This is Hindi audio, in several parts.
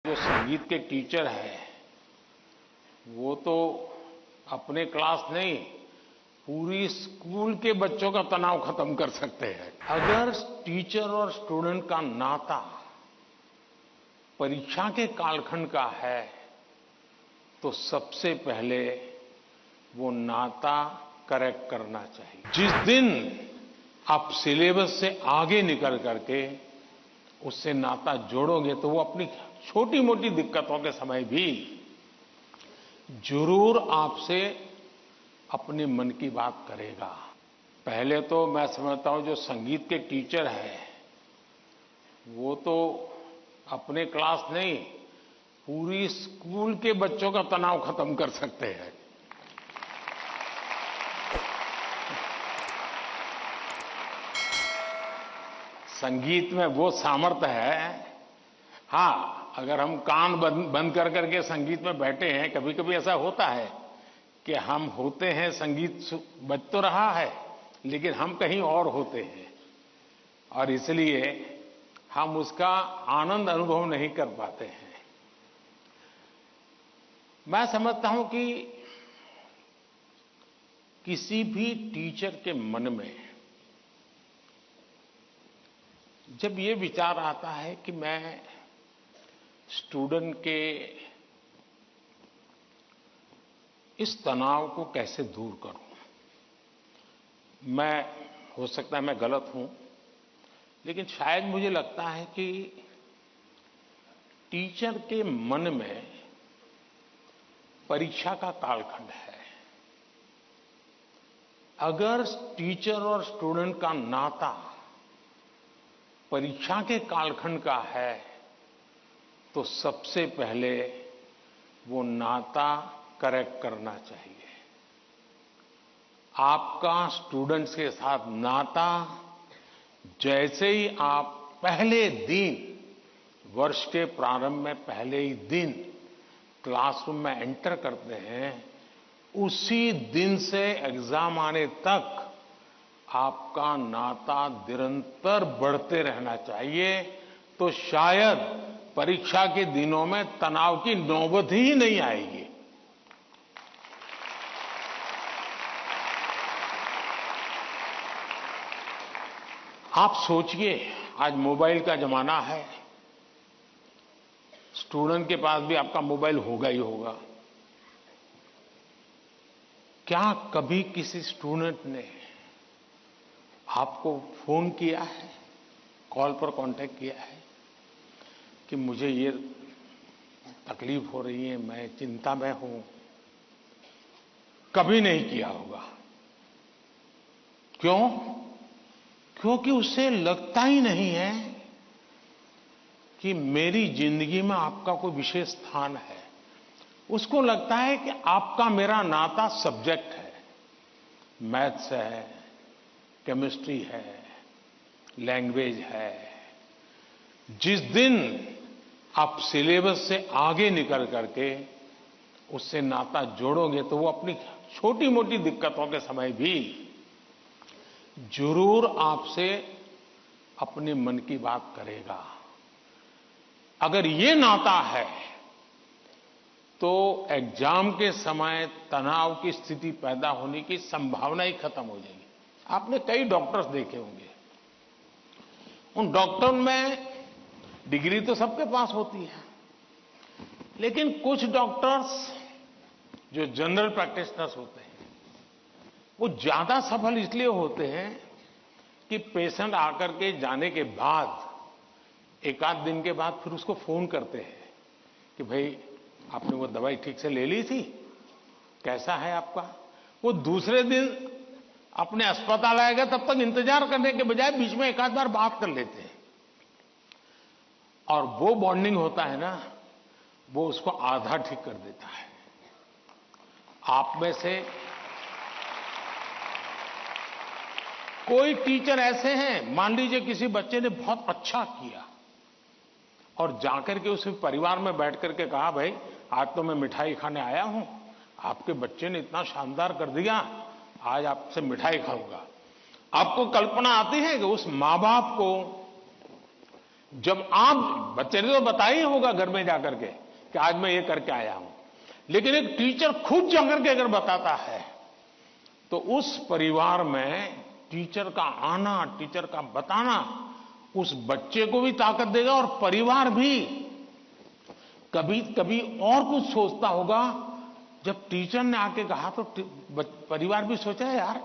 जो संगीत के टीचर हैं वो तो अपने क्लास नहीं, पूरी स्कूल के बच्चों का तनाव खत्म कर सकते हैं। अगर टीचर और स्टूडेंट का नाता परीक्षा के कालखंड का है तो सबसे पहले वो नाता करेक्ट करना चाहिए। जिस दिन आप सिलेबस से आगे निकल करके उससे नाता जोड़ोगे तो वो अपनी छोटी मोटी दिक्कतों के समय भी जरूर आपसे अपने मन की बात करेगा। पहले तो मैं समझता हूं जो संगीत के टीचर हैं वो तो अपने क्लास नहीं, पूरी स्कूल के बच्चों का तनाव खत्म कर सकते हैं। संगीत में वो सामर्थ्य है। हां, अगर हम कान बंद कर करके संगीत में बैठे हैं, कभी कभी ऐसा होता है कि हम होते हैं, संगीत बज तो रहा है लेकिन हम कहीं और होते हैं और इसलिए हम उसका आनंद अनुभव नहीं कर पाते हैं। मैं समझता हूं कि किसी भी टीचर के मन में जब ये विचार आता है कि मैं स्टूडेंट के इस तनाव को कैसे दूर करूं, मैं हो सकता है मैं गलत हूं, लेकिन शायद मुझे लगता है कि टीचर के मन में परीक्षा का कालखंड है। अगर टीचर और स्टूडेंट का नाता परीक्षा के कालखंड का है तो सबसे पहले वो नाता करेक्ट करना चाहिए। आपका स्टूडेंट्स के साथ नाता जैसे ही आप पहले दिन, वर्ष के प्रारंभ में पहले ही दिन क्लासरूम में एंटर करते हैं, उसी दिन से एग्जाम आने तक आपका नाता निरंतर बढ़ते रहना चाहिए। तो शायद परीक्षा के दिनों में तनाव की नौबत ही नहीं आएगी। आप सोचिए, आज मोबाइल का जमाना है, स्टूडेंट के पास भी आपका मोबाइल होगा ही होगा। क्या कभी किसी स्टूडेंट ने आपको फोन किया है, कॉल पर कांटेक्ट किया है कि मुझे ये तकलीफ हो रही है, मैं चिंता में हूं? कभी नहीं किया होगा। क्यों? क्योंकि उसे लगता ही नहीं है कि मेरी जिंदगी में आपका कोई विशेष स्थान है। उसको लगता है कि आपका मेरा नाता सब्जेक्ट है, मैथ्स है, केमिस्ट्री है, लैंग्वेज है। जिस दिन आप सिलेबस से आगे निकल करके उससे नाता जोड़ोगे तो वो अपनी छोटी मोटी दिक्कतों के समय भी जरूर आपसे अपने मन की बात करेगा। अगर ये नाता है तो एग्जाम के समय तनाव की स्थिति पैदा होने की संभावना ही खत्म हो जाएगी। आपने कई डॉक्टर्स देखे होंगे, उन डॉक्टर में डिग्री तो सबके पास होती है, लेकिन कुछ डॉक्टर्स जो जनरल प्रैक्टिशनर्स होते हैं वो ज्यादा सफल इसलिए होते हैं कि पेशेंट आकर के जाने के बाद एक आध दिन के बाद फिर उसको फोन करते हैं कि भाई आपने वो दवाई ठीक से ले ली थी, कैसा है आपका? वो दूसरे दिन अपने अस्पताल आएगा तब तक इंतजार करने के बजाय बीच में एक आध बार बात कर लेते हैं और वो बॉन्डिंग होता है ना, वो उसको आधा ठीक कर देता है। आप में से कोई टीचर ऐसे हैं, मान लीजिए किसी बच्चे ने बहुत अच्छा किया और जाकर के उसके परिवार में बैठ करके कहा, भाई आज तो मैं मिठाई खाने आया हूं, आपके बच्चे ने इतना शानदार कर दिया, आज आपसे मिठाई खाऊंगा। आपको कल्पना आती है कि उस मां बाप को जब आप बच्चे ने तो बताया ही होगा घर में जाकर के कि आज मैं ये करके आया हूं, लेकिन एक टीचर खुद जाकर के अगर बताता है तो उस परिवार में टीचर का आना, टीचर का बताना उस बच्चे को भी ताकत देगा और परिवार भी कभी कभी और कुछ सोचता होगा। जब टीचर ने आके कहा तो परिवार भी सोचा यार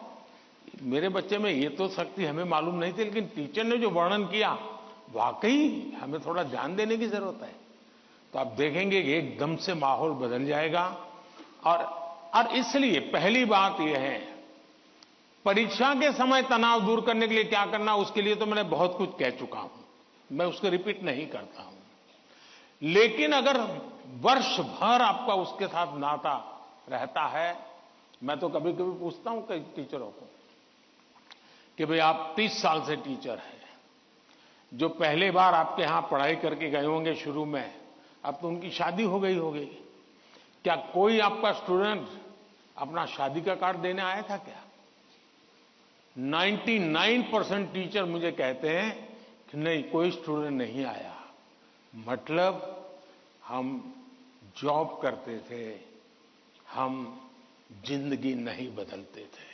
मेरे बच्चे में ये तो शक्ति हमें मालूम नहीं थी, लेकिन टीचर ने जो वर्णन किया वाकई हमें थोड़ा ध्यान देने की जरूरत है। तो आप देखेंगे कि एकदम से माहौल बदल जाएगा। और इसलिए पहली बात यह है, परीक्षा के समय तनाव दूर करने के लिए क्या करना, उसके लिए तो मैंने बहुत कुछ कह चुका हूं, मैं उसको रिपीट नहीं करता हूं। लेकिन अगर वर्ष भर आपका उसके साथ नाता रहता है, मैं तो कभी कभी पूछता हूं कई टीचरों को कि भाई आप 30 साल से टीचर हैं, जो पहले बार आपके यहां पढ़ाई करके गए होंगे शुरू में, अब तो उनकी शादी हो गई होगी, क्या कोई आपका स्टूडेंट अपना शादी का कार्ड देने आया था क्या? 99% टीचर मुझे कहते हैं कि नहीं, कोई स्टूडेंट नहीं आया। मतलब हम जॉब करते थे, हम जिंदगी नहीं बदलते थे।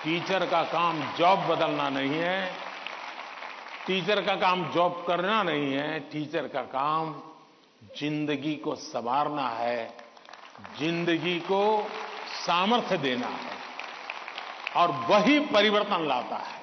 टीचर का काम जॉब बदलना नहीं है, टीचर का काम जॉब करना नहीं है, टीचर का काम जिंदगी को संवारना है, जिंदगी को सामर्थ्य देना है, और वही परिवर्तन लाता है।